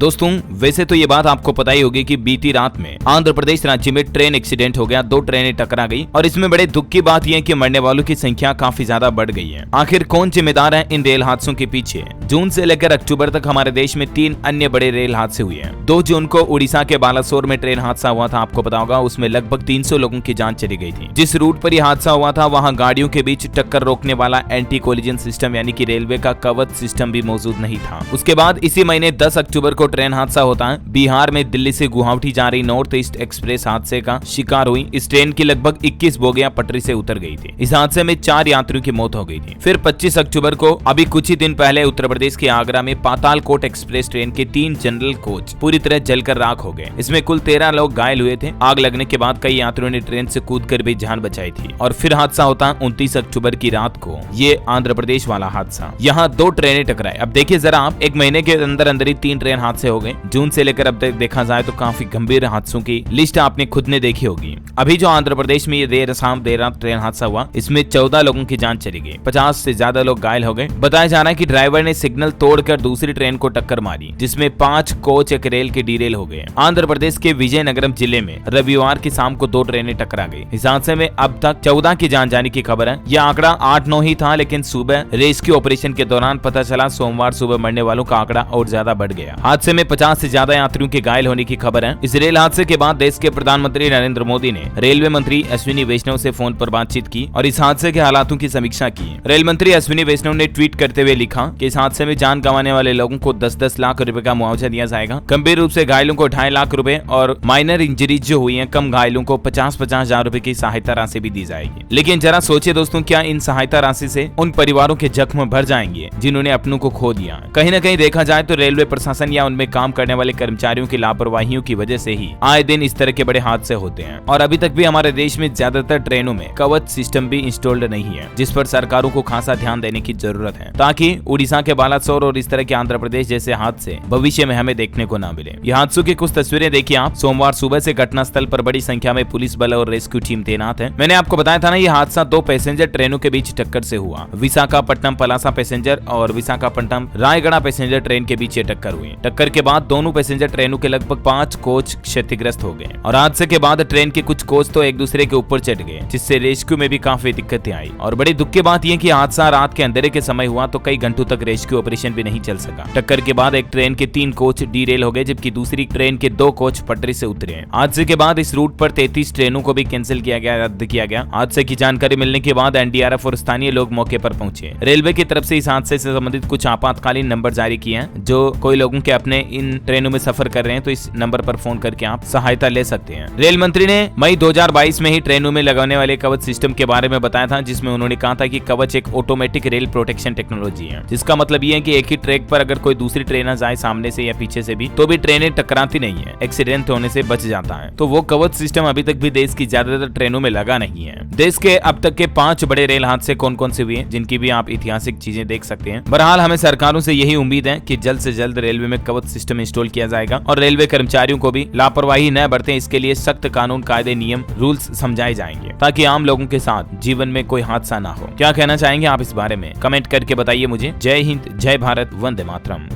दोस्तों वैसे तो ये बात आपको पता ही होगी कि बीती रात में आंध्र प्रदेश राज्य में ट्रेन एक्सीडेंट हो गया, 2 ट्रेनें टकरा गई और इसमें बड़े दुख की बात यह है कि मरने वालों की संख्या काफी ज्यादा बढ़ गई है। आखिर कौन जिम्मेदार है इन रेल हादसों के पीछे? जून से लेकर अक्टूबर तक हमारे देश में 3 अन्य बड़े रेल हादसे हुए हैं। 2 जून को उड़ीसा के बालासोर में ट्रेन हादसा हुआ था, आपको पता होगा, उसमें लगभग 300 लोगों की जान चली गई थी। जिस रूट पर यह हादसा हुआ था वहां गाड़ियों के बीच टक्कर रोकने वाला एंटी कोलिजन सिस्टम यानी कि रेलवे का कवच सिस्टम भी मौजूद नहीं था। उसके बाद इसी महीने 10 अक्टूबर को ट्रेन हादसा होता है। बिहार में दिल्ली से गुवाहाटी जा रही नॉर्थ ईस्ट एक्सप्रेस हादसे का शिकार हुई। इस ट्रेन की लगभग 21 बोगियां पटरी से उतर गई थी। इस हादसे में 4 यात्रियों की मौत हो गई थी। फिर 25 अक्टूबर को अभी कुछ ही दिन पहले उत्तर प्रदेश के आगरा में पातालकोट एक्सप्रेस ट्रेन के 3 जनरल कोच पूरी तरह जलकर राख हो गए। इसमें कुल 13 लोग घायल हुए थे। आग लगने के बाद कई यात्रियों ने ट्रेन से कूदकर भी जान बचाई थी। और फिर हादसा होता 29 अक्टूबर की रात को, ये आंध्र प्रदेश वाला हादसा। यहाँ 2 ट्रेनें टकराए। अब देखिए जरा आप, एक महीने के अंदर अंदर ही 3 ट्रेन हादसे हो गए। जून से लेकर अब तक देखा जाए तो काफी गंभीर हादसों की लिस्ट आपने खुद ने देखी होगी। अभी जो आंध्र प्रदेश में ये देर रात ट्रेन हादसा हुआ, इसमें 14 लोगों की जान चली गई, 50 से ज्यादा लोग घायल हो गए। बताया जा रहा है कि ड्राइवर ने सिग्नल तोड़कर दूसरी ट्रेन को टक्कर मारी, जिसमें 5 कोच एक रेल के डीरेल हो गए। आंध्र प्रदेश के विजयनगरम जिले में रविवार की शाम को 2 ट्रेनें टकरा गई। इस हादसे में अब तक 14 की जान जाने की खबर है। यह आंकड़ा 8-9 ही था, लेकिन सुबह रेस्क्यू ऑपरेशन के दौरान पता चला सोमवार सुबह मरने वालों का आंकड़ा और ज्यादा बढ़ गया। हादसे में 50 से ज्यादा यात्रियों के घायल होने की खबर है। इस रेल हादसे के बाद देश के प्रधानमंत्री नरेंद्र मोदी ने रेलवे मंत्री अश्विनी वैष्णव से फोन पर बातचीत की और इस हादसे के हालातों की समीक्षा की। रेल मंत्री अश्विनी वैष्णव ने ट्वीट करते हुए लिखा कि इस हादसे में जान गंवाने वाले लोगों को 10-10 लाख रुपए का मुआवजा दिया जाएगा। गंभीर रूप से घायलों को 2.5 लाख रुपए और माइनर इंजरीज जो हुई है कम घायलों को 50-50 हजार रुपए की सहायता राशि भी दी जाएगी। लेकिन जरा सोचिए दोस्तों, क्या इन सहायता राशि से उन परिवारों के जख्म भर जाएंगे जिन्होंने अपनों को खो दिया? कहीं न कहीं देखा जाए तो रेलवे प्रशासन या उनमें काम करने वाले कर्मचारियों की लापरवाहियों की वजह से ही आए दिन इस तरह के बड़े हादसे होते हैं। और अभी तक भी हमारे देश में ज्यादातर ट्रेनों में कवच सिस्टम भी इंस्टॉल्ड नहीं है, जिस पर सरकारों को खासा ध्यान देने की जरूरत है, ताकि उड़ीसा के बालासोर और इस तरह के आंध्र प्रदेश जैसे हादसे भविष्य में हमें देखने को न मिले। ये हादसों की कुछ तस्वीरें देखिए आप। सोमवार सुबह से घटना स्थल पर बड़ी संख्या में पुलिस बल और रेस्क्यू टीम तैनात है। मैंने आपको बताया था ना, ये हादसा 2 पैसेंजर ट्रेनों के बीच टक्कर से हुआ। विशाखापट्टनम पलासा पैसेंजर और विशाखापट्टनम रायगढ़ पैसेंजर ट्रेन के बीच टक्कर हुई। टक्कर के बाद दोनों पैसेंजर ट्रेनों के लगभग 5 कोच क्षतिग्रस्त हो गए और हादसे के बाद ट्रेन के कुछ कोच तो एक दूसरे के ऊपर चढ़ गए, जिससे रेस्क्यू में भी काफी दिक्कतें आई। और बड़ी दुख की बात यह कि हादसा रात के अंधेरे के समय हुआ, तो कई घंटों तक रेस्क्यू ऑपरेशन भी नहीं चल सका। टक्कर के बाद एक ट्रेन के 3 कोच डीरेल हो गए, जबकि दूसरी ट्रेन के 2 कोच पटरी से उतरे। हादसे के बाद इस रूट पर 33 ट्रेनों को भी कैंसिल किया गया, रद्द किया गया। हादसे की जानकारी मिलने के बाद एनडीआरएफ और स्थानीय लोग मौके पर पहुंचे। रेलवे की तरफ से इस हादसे से संबंधित कुछ आपातकालीन नंबर जारी किए हैं। जो कोई लोगों के अपने इन ट्रेनों में सफर कर रहे हैं तो इस नंबर पर फोन करके आप सहायता ले सकते हैं। रेल मंत्री ने मई 2022 में ही ट्रेनों में लगाने वाले कवच सिस्टम के बारे में बताया था, जिसमें उन्होंने कहा था कि कवच एक ऑटोमेटिक रेल प्रोटेक्शन टेक्नोलॉजी है, जिसका मतलब ये है कि एक ही ट्रैक पर अगर कोई दूसरी ट्रेन जाए सामने से या पीछे से भी, तो भी ट्रेनें टकराती नहीं है, एक्सीडेंट होने से बच जाता है। तो वो कवच सिस्टम अभी तक भी देश की ज्यादातर ट्रेनों में लगा नहीं है। देश के अब तक के 5 बड़े रेल हादसे कौन कौन से हुए हैं, जिनकी भी आप ऐतिहासिक चीजें देख सकते हैं। बहरहाल हमें सरकारों से यही उम्मीद है कि जल्द से जल्द रेलवे में कवच सिस्टम इंस्टॉल किया जाएगा और रेलवे कर्मचारियों को भी लापरवाही न बरतें, इसके लिए सख्त कानून, कायदे, नियम, रूल्स समझाए जाएंगे, ताकि आम लोगों के साथ जीवन में कोई हादसा ना हो। क्या कहना चाहेंगे आप इस बारे में? कमेंट करके बताइए मुझे। जय हिंद, जय भारत, वंदे मातरम।